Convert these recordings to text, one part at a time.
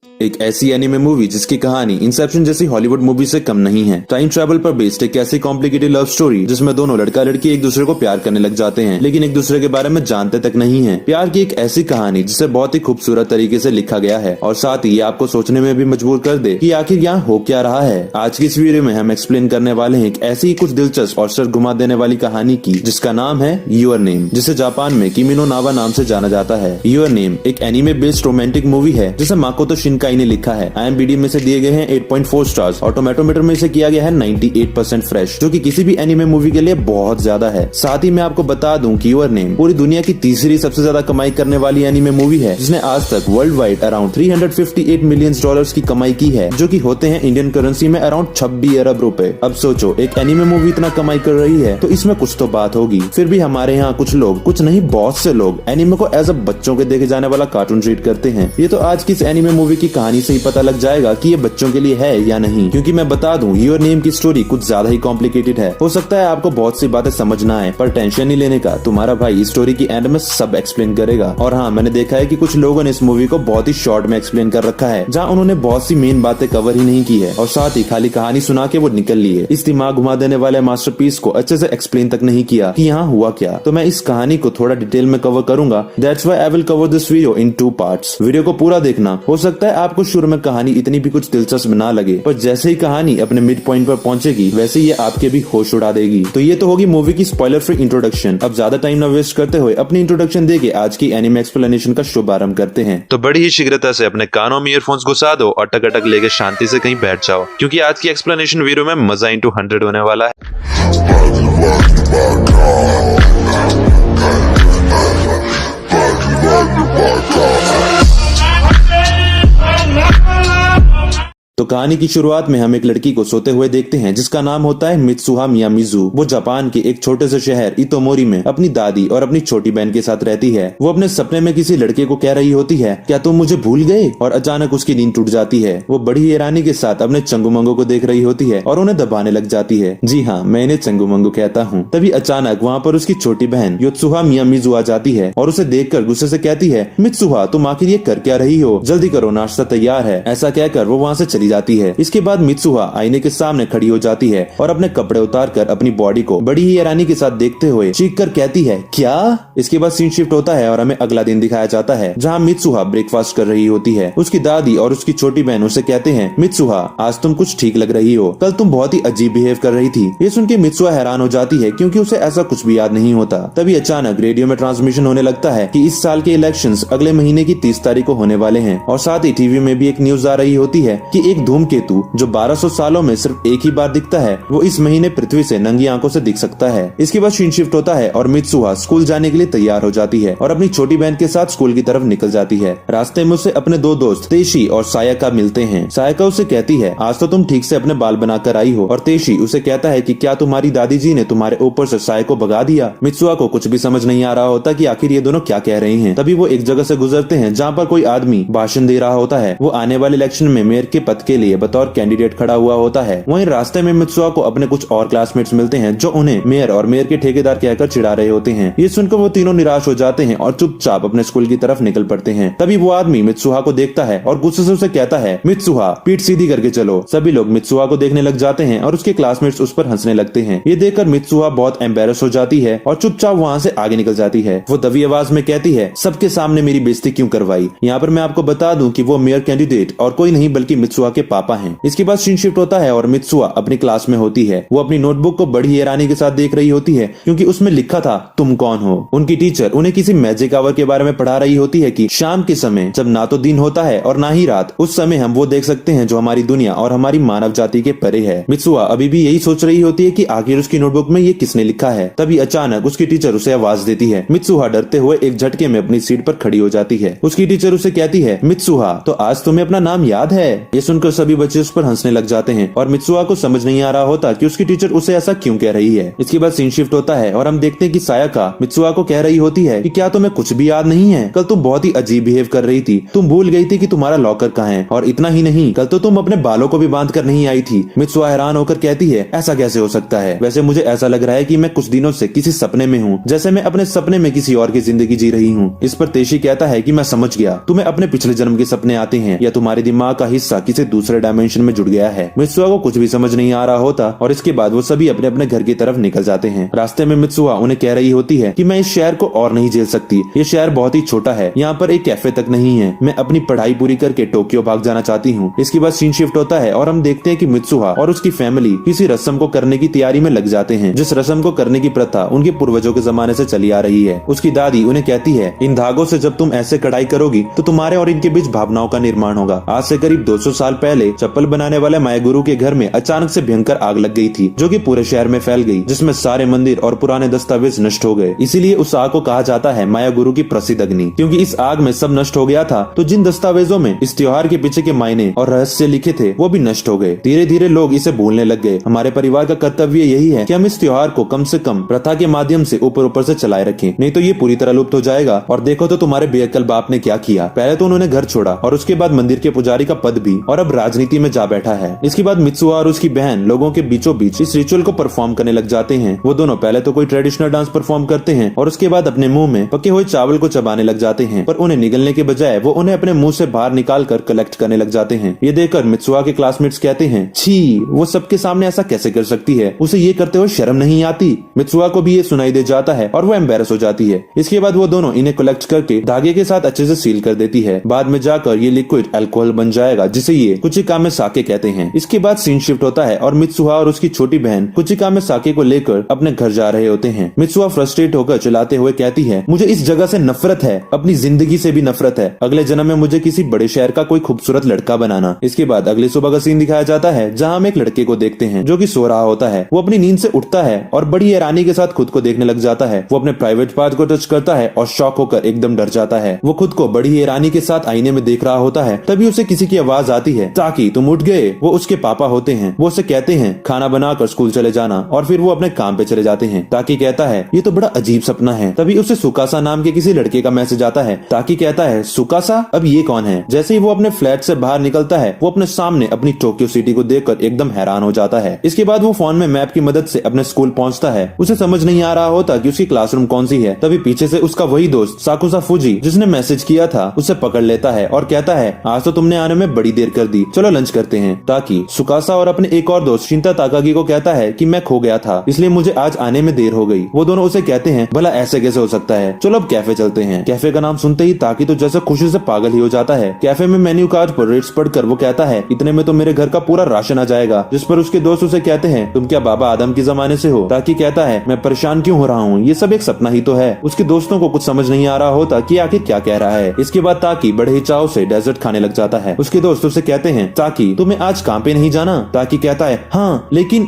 एक ऐसी anime movie जिसकी कहानी इंसेप्शन जैसी हॉलीवुड मूवी से कम नहीं है। टाइम ट्रैवल पर बेस्ड एक ऐसी कॉम्प्लिकेटेड लव स्टोरी जिसमें दोनों लड़का लड़की एक दूसरे को प्यार करने लग जाते हैं, लेकिन एक दूसरे के बारे में जानते तक नहीं है। प्यार की एक ऐसी कहानी जिसे बहुत ही खूबसूरत तरीके से लिखा गया है और साथ ही ये आपको सोचने में भी मजबूर कर दे कि आखिर यहाँ हो क्या रहा है। आज की इस वीडियो में हम एक्सप्लेन करने वाले हैं एक ऐसी ही कुछ दिलचस्प और सर घुमा देने वाली कहानी की जिसका नाम है योर नेम, जिसे जापान में किमी नो नावा नाम से जाना जाता है। योर नेम एक एनिमे बेस्ड रोमांटिक मूवी है जिसे माकोतो शिनकाई ने लिखा है। IMDb में से दिए गए हैं 8.4 स्टार्स और टोमेटोमीटर में इसे किया गया है 98% फ्रेश, जो कि किसी भी एनिमे मूवी के लिए बहुत ज्यादा है। साथ ही मैं आपको बता दूं कि योर नेम पूरी दुनिया की तीसरी सबसे ज्यादा कमाई करने वाली एनिमे मूवी है, जिसने आज तक world wide around 358 million dollars की कमाई की है, जो कि होते हैं इंडियन करेंसी में अराउंड 26 अरब रुपए। अब सोचो, एक एनिमे मूवी इतना कमाई कर रही है तो इसमें कुछ तो बात होगी। फिर भी हमारे यहाँ कुछ लोग, कुछ नहीं बहुत से लोग, एनिमे को एज अ बच्चों के देखे जाने वाला कार्टून ट्रीट करते हैं। ये तो आज की इस एनिमे मूवी की कहानी से ही पता लग जाएगा कि ये बच्चों के लिए है या नहीं, क्योंकि मैं बता दूं योर नेम की स्टोरी कुछ ज्यादा ही कॉम्प्लिकेटेड है। हो सकता है आपको बहुत सी बातें समझ ना आए, पर टेंशन नहीं लेने का, तुम्हारा भाई इस स्टोरी की एंड में सब एक्सप्लेन करेगा। और हाँ, मैंने देखा है कि कुछ लोगों ने इस मूवी को बहुत ही शॉर्ट में एक्सप्लेन कर रखा है, जहाँ उन्होंने बहुत सी मेन बातें कवर ही नहीं की है और साथ ही खाली कहानी सुना के वो निकल लिए। इस दिमाग घुमा देने वाले मास्टरपीस को अच्छे से एक्सप्लेन तक नहीं किया कि यहाँ हुआ क्या। तो मैं इस कहानी को थोड़ा डिटेल में कवर करूंगा। That's why I will cover this video in 2 parts. Video को पूरा देखना। हो सकता है आपको शुरू में कहानी इतनी भी कुछ दिलचस्प ना लगे, पर जैसे ही कहानी अपने मिड पॉइंट पर पहुंचेगी वैसे ये आपके भी होश उड़ा देगी। तो ये तो होगी मूवी की स्पॉइलर फ्री इंट्रोडक्शन। अब ज्यादा टाइम ना वेस्ट करते हुए अपनी इंट्रोडक्शन देके आज की एनिमे एक्सप्लेनेशन का शुभारंभ करते हैं। तो बड़ी ही शीघ्रता से अपने कानों में ईयरफोन्स घुसा दो और टक लेके शांति से कहीं बैठ जाओ, क्योंकि आज की एक्सप्लेनेशन वीडियो में मजा इंटू 100 होने वाला है। तो कहानी की शुरुआत में हम एक लड़की को सोते हुए देखते हैं जिसका नाम होता है मित्सुहा मियामिज़ु। वो जापान के एक छोटे से शहर इतोमोरी में अपनी दादी और अपनी छोटी बहन के साथ रहती है। वो अपने सपने में किसी लड़के को कह रही होती है, क्या तुम मुझे भूल गए? और अचानक उसकी नींद टूट जाती है। वो बड़ी हैरानी के साथ अपने चंगू-मंगू को देख रही होती है और उन्हें दबाने लग जाती है। जी हाँ, मैं इन्हें चंगू-मंगू कहता हूँ। तभी अचानक वहाँ पर उसकी छोटी बहन योत्सुहा मियामिज़ु आ जाती है और उसे देखकर गुस्से से कहती है, मित्सुहा तुम आखिर ये कर क्या रही हो? जल्दी करो, नाश्ता तैयार है। ऐसा कहकर वो वहाँ से चली जाती है। इसके बाद मित्सुहा आईने के सामने खड़ी हो जाती है और अपने कपड़े उतारकर अपनी बॉडी को बड़ी ही हैरानी के साथ देखते हुए चीख कर कहती है, क्या? इसके बाद सीन शिफ्ट होता है और हमें अगला दिन दिखाया जाता है, जहाँ मित्सुहा ब्रेकफास्ट कर रही होती है। उसकी दादी और उसकी छोटी बहन उसे कहते हैं, मित्सुहा आज तुम कुछ ठीक लग रही हो, कल तुम बहुत ही अजीब बिहेव कर रही थी। ये सुन के मित्सुहा हैरान हो जाती है क्योंकि उसे ऐसा कुछ भी याद नहीं होता। तभी अचानक रेडियो में ट्रांसमिशन होने लगता है कि इस साल के इलेक्शंस अगले महीने की 30 तारीख को होने वाले हैं और साथ ही टीवी में भी एक न्यूज आ रही होती है कि एक धूमकेतु जो 1200 सालों में सिर्फ एक ही बार दिखता है, वो इस महीने पृथ्वी से नंगी आंखों से दिख सकता है। इसके बाद सीन शिफ्ट होता है और मित्सुहा स्कूल जाने के लिए तैयार हो जाती है और अपनी छोटी बहन के साथ स्कूल की तरफ निकल जाती है। रास्ते में उसे अपने 2 दोस्त तेशी और सायका मिलते हैं। सायका उसे कहती है, आज तो तुम ठीक से अपने बाल बनाकर आई हो। और तेशी उसे कहता है कि क्या तुम्हारी दादी जी ने तुम्हारे ऊपर से साय को भगा दिया? मित्सुहा को कुछ भी समझ नहीं आ रहा होता कि आखिर ये दोनों क्या कह रहे हैं। तभी वो एक जगह से गुजरते हैं जहाँ पर कोई आदमी भाषण दे रहा होता है। वो आने वाले इलेक्शन में मेयर के पद के लिए बतौर कैंडिडेट खड़ा हुआ होता है। वहीं रास्ते में मित्सुहा को अपने कुछ और क्लासमेट्स मिलते हैं जो उन्हें मेयर और मेयर के ठेकेदार कहकर चिढ़ा रहे होते हैं। ये सुनकर वो तीनों निराश हो जाते हैं और चुपचाप अपने स्कूल की तरफ निकल पड़ते हैं। तभी वो आदमी मित्सुहा को देखता है और गुस्से से उसे कहता है, मित्सुहा पीठ सीधी करके चलो। सभी लोग मित्सुहा को देखने लग जाते हैं और उसके क्लासमेट्स उस पर हंसने लगते हैं। ये देखकर मित्सुहा बहुत एम्बेरस हो जाती है और चुपचाप वहाँ से आगे निकल जाती है। वो दबी आवाज में कहती है, सबके सामने मेरी बेइज्जती क्यों करवाई? यहाँ पर मैं आपको बता दूं कि वो मेयर कैंडिडेट और कोई नहीं बल्कि मित्सुहा के पापा हैं। इसके बाद सीन शिफ्ट होता है और मित्सुहा अपनी क्लास में होती है। वो अपनी नोटबुक को बड़ी हैरानी के साथ देख रही होती है क्योंकि उसमें लिखा था, तुम कौन हो? उनकी टीचर उन्हें किसी मैजिक आवर के बारे में पढ़ा रही होती है कि शाम के समय जब ना तो दिन होता है और ना ही रात, उस समय हम वो देख सकते हैं जो हमारी दुनिया और हमारी मानव जाति के परे है। मित्सुहा अभी भी यही सोच रही होती है कि आखिर उसकी नोटबुक में ये किसने लिखा है। तभी अचानक उसकी टीचर उसे आवाज देती है। मित्सुहा डरते हुए एक झटके में अपनी सीट पर खड़ी हो जाती है। उसकी टीचर उसे कहती है, मित्सुहा तो आज तुम्हें अपना नाम याद है? ये सुनकर सभी बच्चे उस पर हंसने लग जाते हैं और मित्सुहा को समझ नहीं आ रहा होता कि उसकी टीचर उसे ऐसा क्यों कह रही है। इसके बाद सीन शिफ्ट होता है और हम देखते हैं कि सायाका मित्सुहा को कह रही होती है कि क्या तुम्हें कुछ भी याद नहीं है? कल तुम बहुत ही अजीब बिहेव कर रही थी, तुम भूल गई थी कि तुम्हारा लॉकर कहाँ है, और इतना ही नहीं कल तो तुम अपने बालों को भी बांध कर नहीं आई थी। मित्सुहा हैरान होकर कहती है ऐसा कैसे हो सकता है? वैसे मुझे ऐसा लग रहा है कि मैं कुछ दिनों से किसी सपने में हूँ, जैसे मैं अपने सपने में किसी और की जिंदगी जी रही हूँ। इस पर तेशी कहता है कि मैं समझ गया, तुम्हें अपने पिछले जन्म के सपने आते हैं या तुम्हारे दिमाग का हिस्सा किसी दूसरे डायमेंशन में जुड़ गया है। मित्सुहा को कुछ भी समझ नहीं आ रहा होता और इसके बाद वो सभी अपने अपने घर की तरफ निकल जाते हैं। रास्ते में मित्सुहा उन्हें कह रही होती है कि मैं इस शहर को और नहीं झेल सकती, ये शहर बहुत ही छोटा है, यहाँ पर एक कैफे तक नहीं है, मैं अपनी पढ़ाई पूरी करके टोक्यो भाग जाना चाहती हूँ। इसके बाद सीन शिफ्ट होता है और हम देखते हैं कि मित्सुहा और उसकी फैमिली किसी रस्म को करने की तैयारी में लग जाते हैं, जिस रस्म को करने की प्रथा उनके पूर्वजों के जमाने से चली आ रही है। उसकी दादी उन्हें कहती है इन धागों से जब तुम ऐसे कढ़ाई करोगी तो तुम्हारे और इनके बीच भावनाओं का निर्माण होगा। आज से करीब 200 साल पहले चप्पल बनाने वाले मायागुरु के घर में अचानक से भयंकर आग लग गई थी, जो कि पूरे शहर में फैल गई, जिसमें सारे मंदिर और पुराने दस्तावेज नष्ट हो गए। इसीलिए उस आग को कहा जाता है मायागुरु की प्रसिद्ध अग्नि, क्योंकि इस आग में सब नष्ट हो गया था। तो जिन दस्तावेजों में इस त्योहार के पीछे के मायने और रहस्य लिखे थे वो भी नष्ट हो गए। धीरे धीरे लोग इसे भूलने लग गए। हमारे परिवार का कर्तव्य यही है कि हम इस त्योहार को कम से कम प्रथा के माध्यम से ऊपर ऊपर से चलाए रखें, नहीं तो ये पूरी तरह लुप्त हो जाएगा। और देखो तो तुम्हारे बेअक्ल बाप ने क्या किया, पहले तो उन्होंने घर छोड़ा और उसके बाद मंदिर के पुजारी का पद भी, और अब राजनीति में जा बैठा है। इसके बाद मित्सुहा और उसकी बहन लोगों के बीचों बीच इस रिचुअल को परफॉर्म करने लग जाते हैं। वो दोनों पहले तो कोई ट्रेडिशनल डांस परफॉर्म करते हैं और उसके बाद अपने मुंह में पके हुए चावल को चबाने लग जाते हैं, पर उन्हें निगलने के बजाय वो उन्हें अपने मुंह से बाहर निकाल कर कलेक्ट करने लग जाते हैं। ये देखकर मित्सुहा के क्लासमेट्स कहते हैं छी, वो सबके सामने ऐसा कैसे कर सकती है, उसे ये करते हुए शर्म नहीं आती। मित्सुहा को भी ये सुनाई दे जाता है और वो एम्बेरस हो जाती है। इसके बाद वो दोनों इन्हें कलेक्ट करके धागे के साथ अच्छे से सील कर देती है। बाद में जाकर ये लिक्विड अल्कोहल बन जाएगा, जिसे ये कुचिकामे साके कहते हैं। इसके बाद सीन शिफ्ट होता है और मित्सुहा और उसकी छोटी बहन कुचिकामे साके को लेकर अपने घर जा रहे होते हैं। मित्सुहा फ्रस्ट्रेट होकर चिल्लाते हुए कहती है मुझे इस जगह से नफरत है, अपनी जिंदगी से भी नफरत है, अगले जन्म में मुझे किसी बड़े शहर का कोई खूबसूरत लड़का बनाना। इसके बाद अगली सुबह का सीन दिखाया जाता है, जहाँ हम एक लड़के को देखते हैं जो कि सो रहा होता है। वो अपनी नींद से उठता है और बड़ी हैरानी के साथ खुद को देखने लग जाता है। वो अपने प्राइवेट पार्ट को टच करता है और शॉक होकर एकदम डर जाता है। वो खुद को बड़ी हैरानी के साथ आईने में देख रहा होता है। तभी उसे किसी की आवाज आती है, ताकि तुम उठ गए। वो उसके पापा होते हैं। वो उसे कहते हैं खाना बनाकर स्कूल चले जाना, और फिर वो अपने काम पे चले जाते हैं। ताकि कहता है ये तो बड़ा अजीब सपना है। तभी उसे सुकासा नाम के किसी लड़के का मैसेज आता है। ताकि कहता है सुकासा, अब ये कौन है? जैसे ही वो अपने फ्लैट से बाहर निकलता है, वो अपने सामने अपनी टोक्यो सिटी को देखकर एकदम हैरान हो जाता है। इसके बाद वो फोन में मैप की मदद से अपने स्कूल पहुंचता है। उसे समझ नहीं आ रहा होता कि उसकी क्लासरूम कौन सी है। तभी पीछे से उसका वही दोस्त साकुसा फूजी, जिसने मैसेज किया था, उसे पकड़ लेता है और कहता है आज तो तुमने आने में बड़ी देर कर दी, चलो लंच करते हैं। ताकि सुकासा और अपने एक और दोस्त शिंता ताकागी को कहता है कि मैं खो गया था, इसलिए मुझे आज आने में देर हो गई। वो दोनों उसे कहते हैं भला ऐसे कैसे हो सकता है, चलो अब कैफे चलते हैं। कैफे का नाम सुनते ही ताकि तो जैसे खुशी से पागल ही हो जाता है। कैफे में मेन्यू कार्ड पर रेट्स पढ़कर वो कहता है इतने में तो मेरे घर का पूरा राशन आ जाएगा। जिस पर उसके दोस्त उसे कहते हैं तुम क्या बाबा आदम के जमाने से हो? ताकि कहता है मैं परेशान क्यों हो रहा हूँ, ये सब एक सपना ही तो है। उसके दोस्तों को कुछ समझ नहीं आ रहा होता कि आखिर क्या कह रहा है। इसके बाद ताकि बड़े ही चाव से डेजर्ट खाने लग जाता है। उसके दोस्त उसे कहते हैं ताकि तुम्हें आज काम पे नहीं जाना? ताकि कहता है हाँ, लेकिन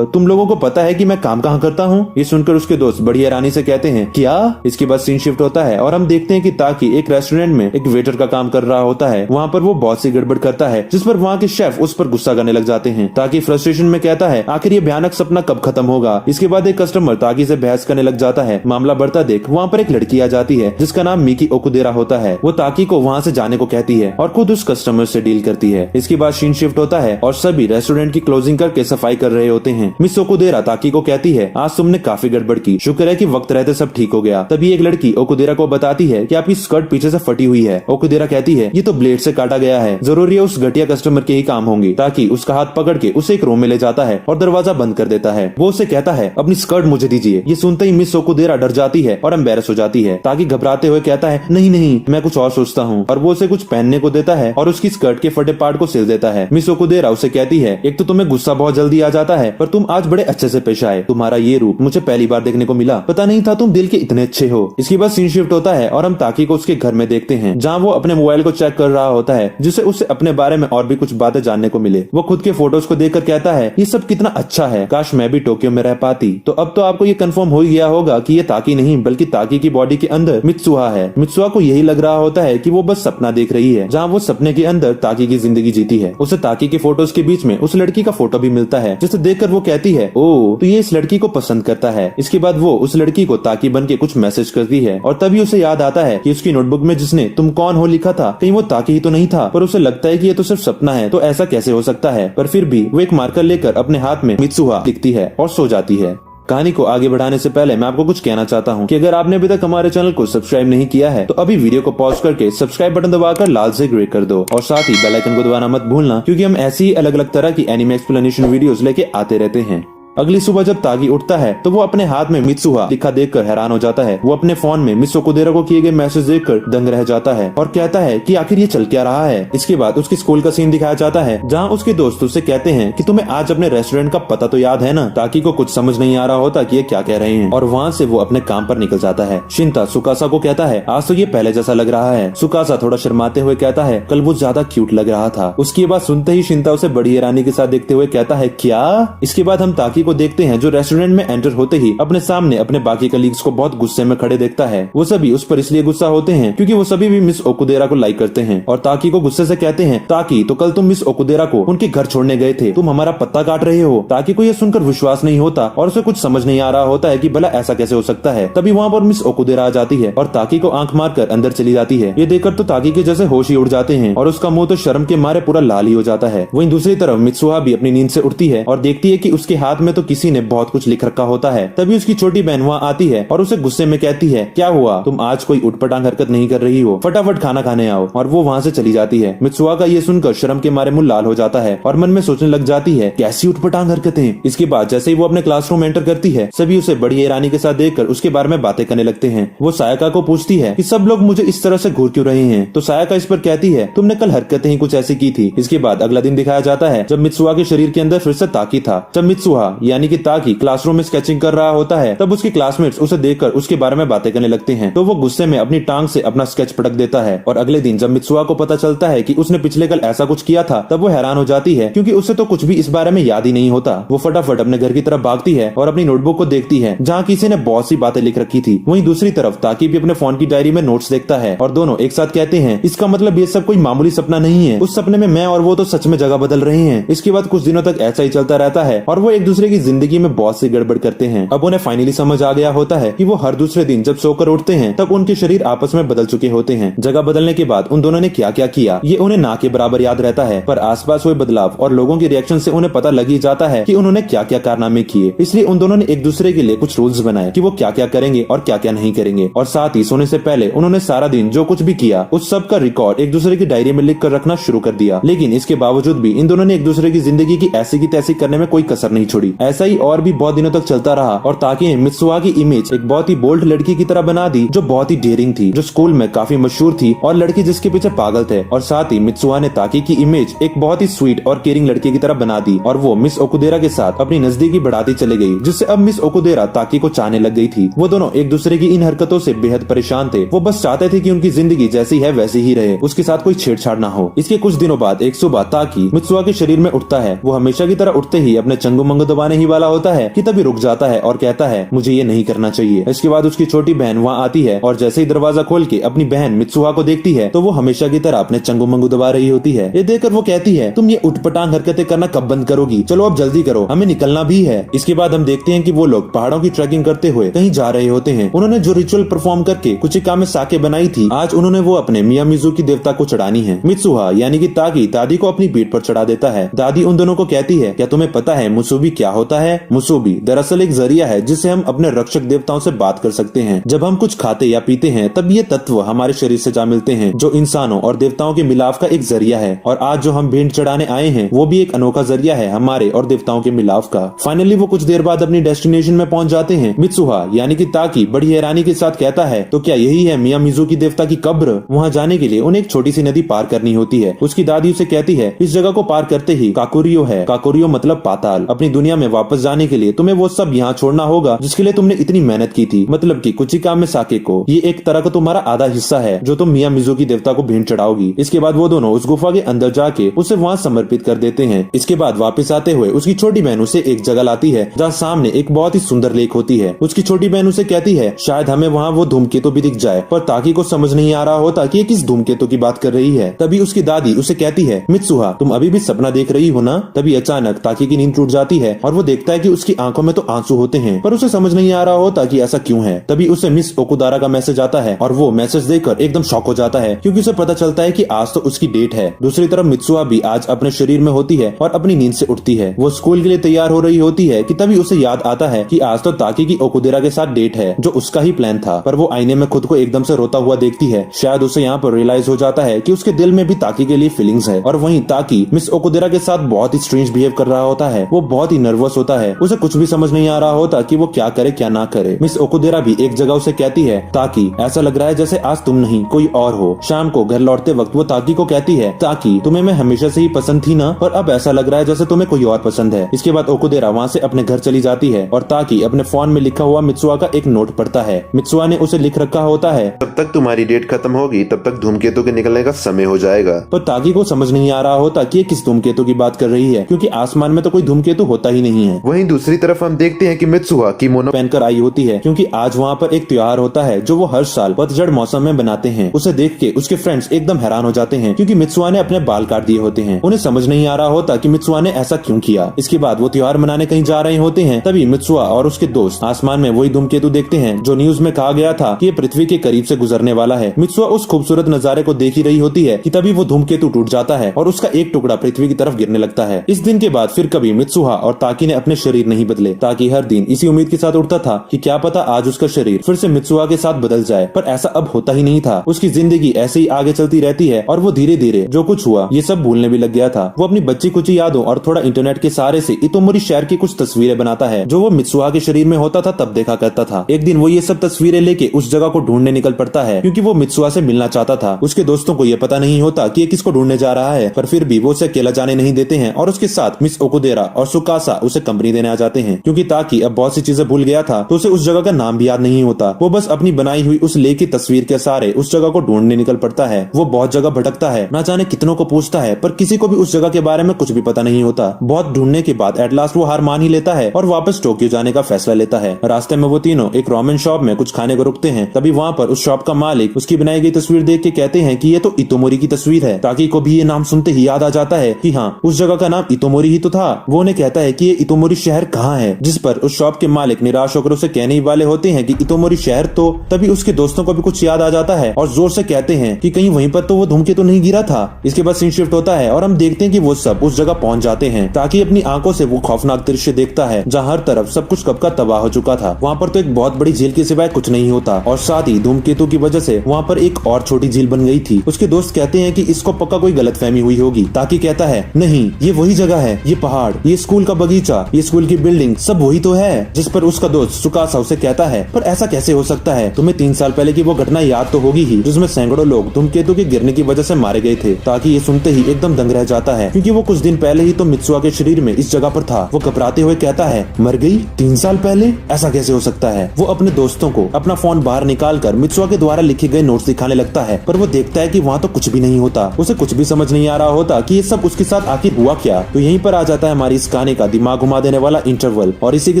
तुम लोगों को पता है कि मैं काम कहाँ करता हूँ? ये सुनकर उसके दोस्त बड़ी हैरानी से कहते हैं क्या? इसके बाद सीन शिफ्ट होता है और हम देखते हैं कि ताकि एक रेस्टोरेंट में एक वेटर का काम कर रहा होता है। वहाँ पर वो बहुत सी गड़बड़ करता है, जिस पर वहाँ के शेफ उस पर गुस्सा करने लग जाते हैं। ताकि फ्रस्ट्रेशन में कहता है आखिर ये भयानक सपना कब खत्म होगा। इसके बाद एक कस्टमर ताकि से बहस करने लग जाता है। मामला बढ़ता देख वहाँ पर एक लड़की आ जाती है जिसका नाम मिकी ओकुदेरा होता है। वो ताकि को वहाँ से जाने को कहती है और खुद उस कस्टमर से डील करती है। इसके बाद सीन शिफ्ट होता है और सभी रेस्टोरेंट की क्लोजिंग करके सफाई कर रहे होते हैं। मिस ओकुदेरा ताकि को कहती है आज तुमने काफी गड़बड़ की, शुक्र है कि वक्त रहते सब ठीक हो गया। तभी एक लड़की ओकुदेरा को बताती है कि आपकी स्कर्ट पीछे से फटी हुई है। ओकुदेरा कहती है ये तो ब्लेड से काटा गया है, जरूरी है उस घटिया कस्टमर के ही काम होंगे। ताकि उसका हाथ पकड़ के उसे एक रूम में ले जाता है और दरवाजा बंद कर देता है। वो उसे कहता है अपनी स्कर्ट मुझे दीजिए। ये सुनते ही मिस ओकुदेरा डर जाती है और एम्बेरस हो जाती है। ताकि घबराते हुए कहता है नहीं नहीं, मैं कुछ और सोचता हूँ, और वो उसे कुछ पहनने को देता है और उसकी स्कर्ट के फटे पार्ट को सिल देता है। मिस ओकुदेरा उसे कहती है एक तो तुम्हें गुस्सा बहुत जल्दी आ जाता है, पर तुम आज बड़े अच्छे से पेश आए। तुम्हारा ये रूप मुझे पहली बार देखने को मिला, पता नहीं था तुम दिल के इतने अच्छे हो। इसके बाद सीन शिफ्ट होता है और हम ताकि को उसके घर में देखते हैं, जहाँ वो अपने मोबाइल को चेक कर रहा होता है, जिससे उसे अपने बारे में और भी कुछ बातें जानने को मिले। वो खुद के फोटोज को देखकर कहता है ये सब कितना अच्छा है, काश मैं भी टोक्यो में रह पाती। तो अब तो आपको ये कंफर्म हो गया होगा कि ये ताकि नहीं बल्कि ताकि की बॉडी के अंदर मित्सुहा है। मित्सुहा को यही लग रहा होता है कि वो बस सपना देख रही है, जहाँ वो सपने के अंदर ताकि की जिंदगी जिंदगी जीती है। उसे ताकी के फोटोज के बीच में उस लड़की का फोटो भी मिलता है, जिसे देखकर वो कहती है, ओ तो ये इस लड़की को पसंद करता है। इसके बाद वो उस लड़की को ताकी बन के कुछ मैसेज करती है और तभी उसे याद आता है कि उसकी नोटबुक में जिसने तुम कौन हो लिखा था कहीं वो ताकी ही तो नहीं था। पर उसे लगता है कि ये तो सिर्फ सपना है, तो ऐसा कैसे हो सकता है। पर फिर भी वो एक मार्कर लेकर अपने हाथ में मित्सुहा लिखती है और सो जाती है। कहानी को आगे बढ़ाने से पहले मैं आपको कुछ कहना चाहता हूँ कि अगर आपने अभी तक हमारे चैनल को सब्सक्राइब नहीं किया है तो अभी वीडियो को पॉज करके सब्सक्राइब बटन दबाकर लाल से ग्रे कर दो और साथ ही बेल आइकन को दबाना मत भूलना, क्योंकि हम ऐसी ही अलग अलग तरह की एनिमे एक्सप्लेनेशन वीडियोस लेके आते रहते हैं। अगली सुबह जब तागी उठता है तो वो अपने हाथ में मित्सुहा लिखा देखकर हैरान हो जाता है। वो अपने फोन में मिस ओकुदेरा को किए गए मैसेज देखकर दंग रह जाता है और कहता है कि आखिर ये चल क्या रहा है। इसके बाद उसकी स्कूल का सीन दिखाया जाता है, जहाँ उसके दोस्त उससे कहते हैं कि तुम्हें आज अपने रेस्टोरेंट का पता तो याद है ना। ताकी को कुछ समझ नहीं आ रहा होता कि ये क्या कह रहे हैं और वहाँ से वो अपने काम पर निकल जाता है। शिंता सुकासा को कहता है, आज तो ये पहले जैसा लग रहा है। सुकासा थोड़ा शर्माते हुए कहता है, कल वो ज्यादा क्यूट लग रहा था। उसकी बात सुनते ही शिंता उसे बड़ी हैरानी के साथ देखते हुए कहता है, क्या? इसके बाद हम ताकी को देखते हैं जो रेस्टोरेंट में एंटर होते ही अपने सामने अपने बाकी कलीग्स को बहुत गुस्से में खड़े देखता है। वो सभी उस पर इसलिए गुस्सा होते हैं क्योंकि वो सभी भी मिस ओकुदेरा को लाइक करते हैं और ताकी को गुस्से से कहते हैं, ताकी तो कल तुम मिस ओकुदेरा को उनके घर छोड़ने गए थे, तुम हमारा पत्ता काट रहे हो। ताकी को यह सुनकर विश्वास नहीं होता और उसे कुछ समझ नहीं आ रहा होता है कि भला ऐसा कैसे हो सकता है। तभी वहाँ पर मिस ओकुदेरा आ जाती है और ताकी को आंख मारकर अंदर चली जाती है। ये देखकर तो ताकी के जैसे होश ही उड़ जाते हैं और उसका मुंह तो शर्म के मारे पूरा लाल ही हो जाता है। वहीं दूसरी तरफ मित्सुहा भी अपनी नींद से उठती है और देखती है कि उसके हाथ में तो किसी ने बहुत कुछ लिख रखा होता है। तभी उसकी छोटी बहन वहाँ आती है और उसे गुस्से में कहती है, क्या हुआ, तुम आज कोई उटपटांग हरकत नहीं कर रही हो, फटाफट खाना खाने आओ। और वो वहाँ से चली जाती है। मित्सुहा का ये सुनकर शर्म के मारे मुंह लाल हो जाता है और मन में सोचने लग जाती है, कैसी उटपटांग हरकतें। इसके बाद जैसे ही वो अपने क्लासरूम एंटर करती है सभी उसे बड़ी हैरानी के साथ देखकर उसके बारे में बातें करने लगते हैं। वो सायका को पूछती है कि सब लोग मुझे इस तरह से घूर क्यों रहे हैं, तो सायका इस पर कहती है, तुमने कल हरकतें ही कुछ ऐसी की थी। इसके बाद अगला दिन दिखाया जाता है जब मित्सुहा के शरीर के अंदर फिर से ताकी था। जब मित्सुहा यानी कि ताकी क्लासरूम में स्केचिंग कर रहा होता है तब उसके क्लासमेट्स उसे देखकर उसके बारे में बातें करने लगते हैं, तो वो गुस्से में अपनी टांग से अपना स्केच पटक देता है। और अगले दिन जब मित्सुहा को पता चलता है कि उसने पिछले कल ऐसा कुछ किया था तब वो हैरान हो जाती है क्योंकि उसे तो कुछ भी इस बारे में याद ही नहीं होता। वो फटाफट अपने घर की तरफ भागती है और अपनी नोटबुक को देखती है जहाँ किसी ने बहुत सी बातें लिख रखी थी। वहीं दूसरी तरफ ताकी भी अपने फोन की डायरी में नोट्स देखता है और दोनों एक साथ कहते हैं, इसका मतलब ये सब कोई मामूली सपना नहीं है, उस सपने में मैं और वो तो सच में जगह बदल रहे हैं। इसके बाद कुछ दिनों तक ऐसा ही चलता रहता है और वो एक दूसरे की जिंदगी में बहुत सी गड़बड़ करते हैं। अब उन्हें फाइनली समझ आ गया होता है कि वो हर दूसरे दिन जब सोकर उठते हैं तब उनके शरीर आपस में बदल चुके होते हैं। जगह बदलने के बाद उन दोनों ने क्या क्या किया ये उन्हें ना के बराबर याद रहता है, पर आसपास हुए बदलाव और लोगों के रिएक्शन से उन्हें पता लग ही जाता है कि उन्होंने क्या क्या कारनामे किए। इसलिए उन दोनों ने एक दूसरे के लिए कुछ रूल्स बनाए कि वो क्या क्या करेंगे और क्या क्या नहीं करेंगे। और साथ ही सोने से पहले उन्होंने सारा दिन जो कुछ भी किया उस सब का रिकॉर्ड एक दूसरे की डायरी में लिख कर रखना शुरू कर दिया। लेकिन इसके बावजूद भी इन दोनों ने एक दूसरे की जिंदगी की ऐसी की तैसी करने में कोई कसर नहीं छोड़ी। ऐसा ही और भी बहुत दिनों तक चलता रहा और ताकि मित्सुहा की इमेज एक बहुत ही बोल्ड लड़की की तरह बना दी जो बहुत ही डेयरिंग थी, जो स्कूल में काफी मशहूर थी और लड़की जिसके पीछे पागल थे। और साथ ही मित्सुहा ने ताकी की इमेज एक बहुत ही स्वीट और केयरिंग लड़की की तरह बना दी और वो मिस ओकुदेरा के साथ अपनी नजदीकी बढ़ाती चली गई, जिससे अब मिस ओकुदेरा ताकी को चाहने लग गई थी। वो दोनों एक दूसरे की इन हरकतों से बेहद परेशान थे। वो बस चाहते थे कि उनकी जिंदगी जैसी है वैसी ही रहे, उसके साथ कोई छेड़छाड़ ना हो। इसके कुछ दिनों बाद एक सुबह ताकी मित्सुहा के शरीर में उठता है। वो हमेशा की तरह उठते ही अपने चंगू मंगू दबाने ही वाला होता है कि तभी रुक जाता है और कहता है, मुझे ये नहीं करना चाहिए। इसके बाद उसकी छोटी बहन वहाँ आती है और जैसे ही दरवाजा खोल के अपनी बहन मित्सुहा को देखती है तो वो हमेशा की तरह अपने चंगू मंगू दबा रही होती है। ये देखकर वो कहती है, तुम ये उठपटांग हरकतें करना कब बंद करोगी, चलो अब जल्दी करो, हमें निकलना भी है। इसके बाद हम देखते हैं कि वो लोग पहाड़ों की ट्रैकिंग करते हुए कहीं जा रहे होते हैं। उन्होंने जो रिचुअल परफॉर्म करके कुचिका में साके बनाई थी आज उन्होंने वो अपने मियामिज़ू की देवता को चढ़ानी है। मित्सुहा यानी कि ताकी दादी को अपनी पीठ पर चढ़ा देता है। दादी उन दोनों को कहती है, क्या तुम्हें पता है मुसुबी क्या होता है? मुसुबी दरअसल एक जरिया है जिससे हम अपने रक्षक देवताओं से बात कर सकते हैं। जब हम कुछ खाते या पीते हैं तब ये तत्व हमारे शरीर से जा मिलते हैं जो इंसानों और देवताओं के मिलाप का एक जरिया है। और आज जो हम भेंट चढ़ाने आए हैं वो भी एक अनोखा जरिया है हमारे और देवताओं के मिलाप का। फाइनली वो कुछ देर बाद अपनी डेस्टिनेशन में पहुंच जाते हैं। मित्सुहा यानी कि ताकी बड़ी हैरानी के साथ कहता है, तो क्या यही है मियामिज़ू की देवता की कब्र? वहाँ जाने के लिए उन्हें एक छोटी सी नदी पार करनी होती है। उसकी दादी उसे कहती है, इस जगह को पार करते ही काकुरियो है। काकुरियो मतलब पाताल। अपनी दुनिया में में वापस जाने के लिए तुम्हें वो सब यहाँ छोड़ना होगा जिसके लिए तुमने इतनी मेहनत की थी, मतलब कि कुचिकामे साके को। ये एक तरह का तुम्हारा आधा हिस्सा है जो तुम मिया मिजुकी देवता को भेंट चढ़ाओगी। इसके बाद वो दोनों उस गुफा के अंदर जाके उसे वहाँ समर्पित कर देते हैं। इसके बाद वापस आते हुए उसकी छोटी बहन उसे एक जगह लाती है जहाँ सामने एक बहुत ही सुंदर लेक होती है। उसकी छोटी बहन उसे कहती है शायद हमें वहाँ वो धूमकेतु भी दिख जाए, पर ताकी को समझ नहीं आ रहा होता कि ये किस धूमकेतु की बात कर रही है। तभी उसकी दादी उसे कहती है मित्सुहा तुम अभी भी सपना देख रही हो ना। तभी अचानक ताकी की नींद टूट जाती है और वो देखता है कि उसकी आंखों में तो आंसू होते हैं, पर उसे समझ नहीं आ रहा होता कि ऐसा क्यों है। तभी उसे मिस ओकुदारा का मैसेज आता है और वो मैसेज देखकर एकदम शॉक हो जाता है क्योंकि उसे पता चलता है कि आज तो उसकी डेट है। दूसरी तरफ मित्सुहा भी आज अपने शरीर में होती है और अपनी नींद से उठती है। वो स्कूल के लिए तैयार हो रही होती है कि तभी उसे याद आता है कि आज तो ताकी की ओकुदेरा के साथ डेट है जो उसका ही प्लान था। पर वो आईने में खुद को एकदम से रोता हुआ देखती है। शायद उसे यहाँ पर रियलाइज हो जाता है कि उसके दिल में भी ताकी के लिए फीलिंग्स है। और वहीं ताकी मिस ओकुदेरा के साथ बहुत ही स्ट्रेंज बिहेव कर रहा होता है। वो बहुत ही नर्वस होता है, उसे कुछ भी समझ नहीं आ रहा होता कि वो क्या करे क्या ना करे। मिस ओकुदेरा भी एक जगह उसे कहती है ताकी ऐसा लग रहा है जैसे आज तुम नहीं कोई और हो। शाम को घर लौटते वक्त वो ताकी को कहती है ताकी तुम्हें मैं हमेशा से ही पसंद थी ना, पर अब ऐसा लग रहा है जैसे तुम्हें कोई और पसंद है। इसके बाद ओकुदेरा वहाँ से अपने घर चली जाती है और ताकी अपने फोन में लिखा हुआ मित्सुहा का एक नोट पढ़ता है। मित्सुहा ने उसे लिख रखा होता है तब तक तुम्हारी डेट खत्म होगी तब तक धूमकेतु के निकलने का समय हो जाएगा। पर ताकी को समझ नहीं आ रहा होता कि ये किस धूमकेतु की बात कर रही है क्योंकि आसमान में तो कोई धूमकेतु होता ही नहीं है। वहीं दूसरी तरफ हम देखते हैं कि मित्सुहा किमोनो पहनकर आई होती है क्योंकि आज वहाँ पर एक त्योहार होता है जो वो हर साल पतझड़ मौसम में बनाते हैं। उसे देख के उसके फ्रेंड्स एकदम हैरान हो जाते हैं क्योंकि मित्सुहा ने अपने बाल काट दिए होते हैं। उन्हें समझ नहीं आ रहा होता कि मित्सुहा ने ऐसा क्यों किया। इसके बाद वो त्योहार मनाने कहीं जा रहे होते हैं। तभी मित्सुहा और उसके दोस्त आसमान में वही धूमकेतु देखते हैं जो न्यूज में कहा गया था कि ये पृथ्वी के करीब से गुजरने वाला है। मित्सुहा उस खूबसूरत नजारे को देख ही रही होती है कि तभी वो धूमकेतु टूट जाता है और उसका एक टुकड़ा पृथ्वी की तरफ गिरने लगता है। इस दिन के बाद फिर कभी मित्सुहा और ताकी ने अपने शरीर नहीं बदले। ताकी हर दिन इसी उम्मीद के साथ उठता था कि क्या पता आज उसका शरीर फिर से मित्सुहा के साथ बदल जाए, पर ऐसा अब होता ही नहीं था। उसकी जिंदगी ऐसे ही आगे चलती रहती है और वो धीरे धीरे जो कुछ हुआ ये सब भूलने भी लग गया था। वो अपनी बच्ची कुची यादों और थोड़ा इंटरनेट के सहारे से इतोमोरी शहर की कुछ तस्वीरें बनाता है जो वो मित्सुहा के शरीर में होता था तब देखा करता था। एक दिन वो ये सब तस्वीरें लेके उस जगह को ढूंढने निकल पड़ता है क्योंकि वो मित्सुहा से मिलना चाहता था। उसके दोस्तों को ये पता नहीं होता कि ये किसको ढूंढने जा रहा है, पर फिर भी वो उसे अकेला जाने नहीं देते हैं और उसके साथ मिस ओकुदेरा और सुकासा उसे कंपनी देने आ जाते हैं। क्योंकि ताकि अब बहुत सी चीजें भूल गया था तो उसे उस जगह का नाम भी याद नहीं होता। वो बस अपनी बनाई हुई उस लेक की तस्वीर के सहारे उस जगह को ढूंढने निकल पड़ता है। वो बहुत जगह भटकता है, ना जाने कितनों को पूछता है, पर किसी को भी उस जगह के बारे में कुछ भी पता नहीं होता। बहुत ढूंढने के बाद एट लास्ट वो हार मान ही लेता है और वापस टोक्यो जाने का फैसला लेता है। रास्ते में वो तीनों एक रामेन शॉप में कुछ खाने को रुकते हैं। तभी वहाँ पर उस शॉप का मालिक उसकी बनाई गई तस्वीर देख के कहते हैं कि ये तो इतोमोरी की तस्वीर है। ताकि को भी ये नाम सुनते ही याद आ जाता है कि हाँ उस जगह का नाम इतोमोरी ही तो था। वो उन्हें कहता है कि ये इतोमोरी शहर कहाँ है, जिस पर उस शॉप के मालिक निराश होकर उसे कहने ही वाले होते हैं कि इतोमोरी शहर तो। तभी उसके दोस्तों को भी कुछ याद आ जाता है और जोर से कहते हैं कि कहीं वहीं पर तो वो धूमकेतु नहीं गिरा था। इसके बाद सीन शिफ्ट होता है और हम देखते हैं कि वो सब उस जगह पहुंच जाते हैं। ताकि अपनी आंखों से वो खौफनाक दृश्य देखता है जहाँ हर तरफ सब कुछ कब का तबाह हो चुका था। वहाँ पर तो एक बहुत बड़ी झील के सिवाय कुछ नहीं होता और साथ ही धूमकेतु की वजह से वहाँ पर एक और छोटी झील बन गई थी। उसके दोस्त कहते हैं कि इसको पक्का कोई गलतफहमी हुई होगी। ताकि कहता है नहीं ये वही जगह है, ये पहाड़, ये स्कूल का बगीचा, ये स्कूल की बिल्डिंग सब वही तो है। जिस पर उसका दोस्त सुकासा उसे कहता है पर ऐसा कैसे हो सकता है, तुम्हें 3 साल पहले की वो घटना याद तो होगी ही जिसमें सैकड़ों लोग धूमकेतु के गिरने की वजह से मारे गए थे। ताकि ये सुनते ही एकदम दंग रह जाता है क्योंकि वो कुछ दिन पहले ही तो मित्सुहा के शरीर में इस जगह पर था। वो घबराते हुए कहता है मर गई 3 साल पहले, ऐसा कैसे हो सकता है। वो अपने दोस्तों को अपना फोन बाहर निकाल कर मित्सुहा के द्वारा लिखे गए नोट्स दिखाने लगता है, पर वो देखता है कि वहाँ तो कुछ भी नहीं होता। उसे कुछ भी समझ नहीं आ रहा होता कि ये सब उसके साथ आखिर हुआ क्या। तो यहीं पर आ जाता है हमारी इस कहानी का दिमाग घुमा देने वाला इंटरवल और इसी के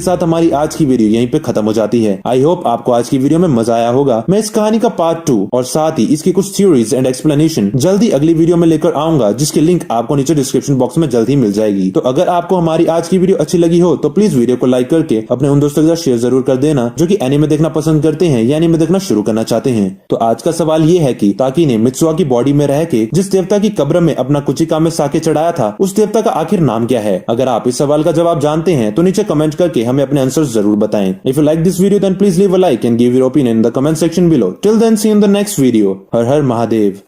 साथ हमारी आज की वीडियो यहीं पे खत्म हो जाती है। आई होप आपको आज की वीडियो में मजा आया होगा। मैं इस कहानी का पार्ट 2 और साथ ही इसकी कुछ थ्योरीज एंड एक्सप्लेनेशन जल्दी अगली वीडियो में लेकर आऊंगा, जिसकी लिंक आपको नीचे डिस्क्रिप्शन बॉक्स में जल्द ही मिल जाएगी। तो अगर आपको हमारी आज की वीडियो अच्छी लगी हो तो प्लीज वीडियो को लाइक करके अपने उन दोस्तों के साथ शेयर जरूर कर देना जो कि एनीमे देखना पसंद करते हैं या एनीमे देखना शुरू करना चाहते हैं। तो आज का सवाल ये है कि ताकि ने मित्सुहा की बॉडी में रह के जिस देवता की कब्र में अपना कुचिकामे साके चढ़ाया था उस देवता का आखिर नाम क्या है। अगर आप इस सवाल का जवाब जानते हैं तो नीचे कमेंट करके हमें अपने आंसर्स जरूर बताएं। If you like this video then please leave a like and give your opinion in the comment section below. Till then see you in the next video. हर हर महादेव।